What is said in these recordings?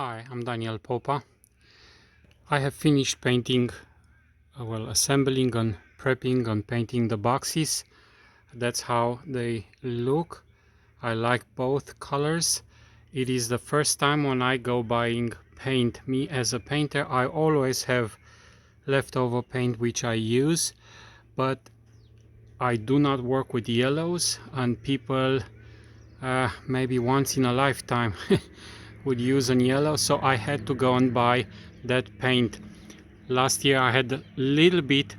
Hi, I'm Daniel Popa. I have finished painting, assembling and prepping and painting the boxes. That's how they look. I like both colors. It is the first time when I go buying paint. Me as a painter, I always have leftover paint which I use, but I do not work with yellows, and people maybe once in a lifetime would use an yellow, so I had to go and buy that paint. Last year I had a little bit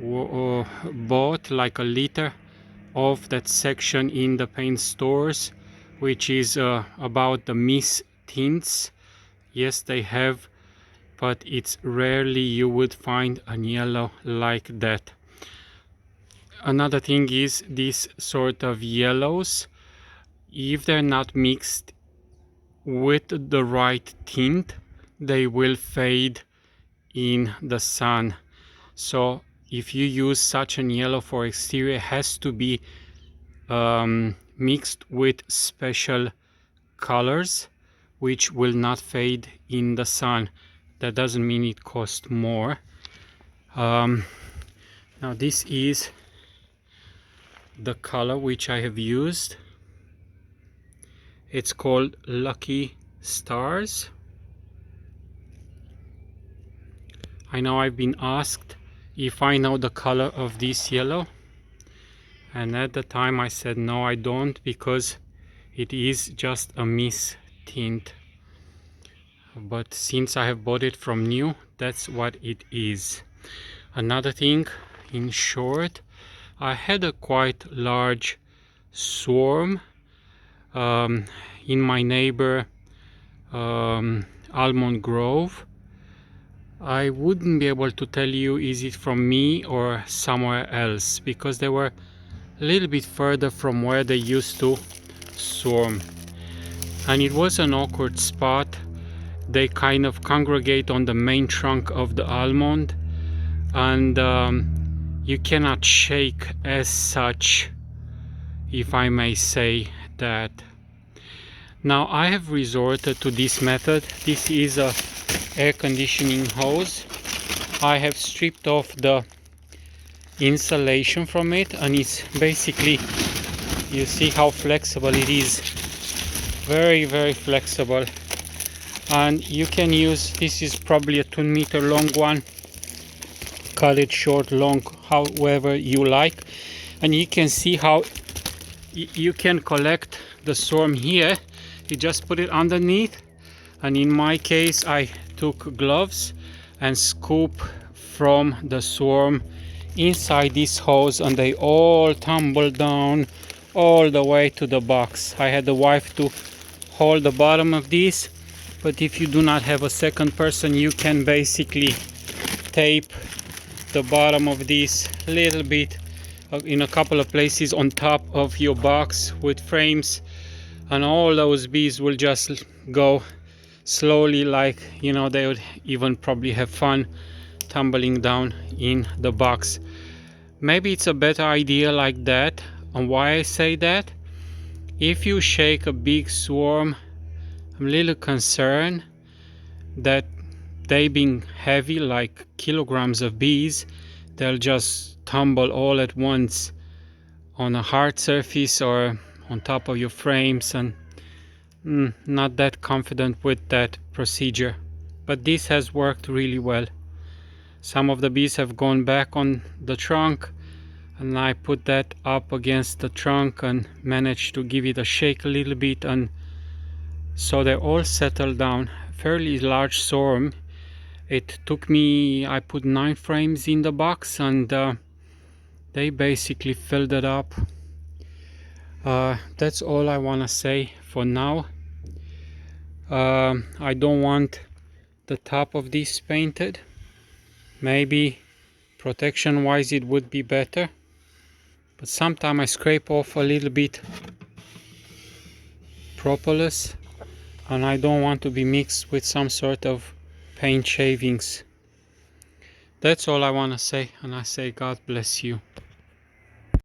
bought, like a liter of that section in the paint stores, which is about the mist tints. Yes, they have, but it's rarely you would find a yellow like that. Another thing is these sort of yellows, if they're not mixed with the right tint, they will fade in the sun. So if you use such a yellow for exterior, it has to be mixed with special colors which will not fade in the sun. That doesn't mean it costs more. Now this is the color which I have used. It's called Lucky Stars. I know I've been asked if I know the color of this yellow, and at the time I said no, I don't, because it is just a mist tint. But since I have bought it from new, that's what it is. Another thing, in short, I had a quite large swarm in my neighbor almond grove. I wouldn't be able to tell you is it from me or somewhere else, because they were a little bit further from where they used to swarm, and it was an awkward spot. They kind of congregate on the main trunk of the almond, and you cannot shake as such, if I may say that. Now I have resorted to this method. This is a air conditioning hose. I have stripped off the insulation from it, and it's basically, you see how flexible it is. Very, very flexible. And you can use, this is probably a 2 meter long one, cut it short, long, however you like. And you can see how you can collect the swarm here. You just put it underneath, and in my case I took gloves and scoop from the swarm inside this hose, and they all tumble down all the way to the box. I had the wife to hold the bottom of this, but if you do not have a second person, you can basically tape the bottom of this a little bit in a couple of places on top of your box with frames, and all those bees will just go slowly, like, you know, they would even probably have fun tumbling down in the box. Maybe it's a better idea like that. And why I say that, if you shake a big swarm, I'm a little concerned that they being heavy, like kilograms of bees, they'll just tumble all at once on a hard surface or on top of your frames, and not that confident with that procedure. But this has worked really well. Some of the bees have gone back on the trunk, and I put that up against the trunk and managed to give it a shake a little bit, and so they're all settled down. Fairly large swarm. It took me, I put 9 frames in the box, and they basically filled it up. That's all I want to say for now. I don't want the top of this painted. Maybe protection wise it would be better, but sometimes I scrape off a little bit propolis, and I don't want to be mixed with some sort of paint shavings. That's all I want to say, and I say God bless you.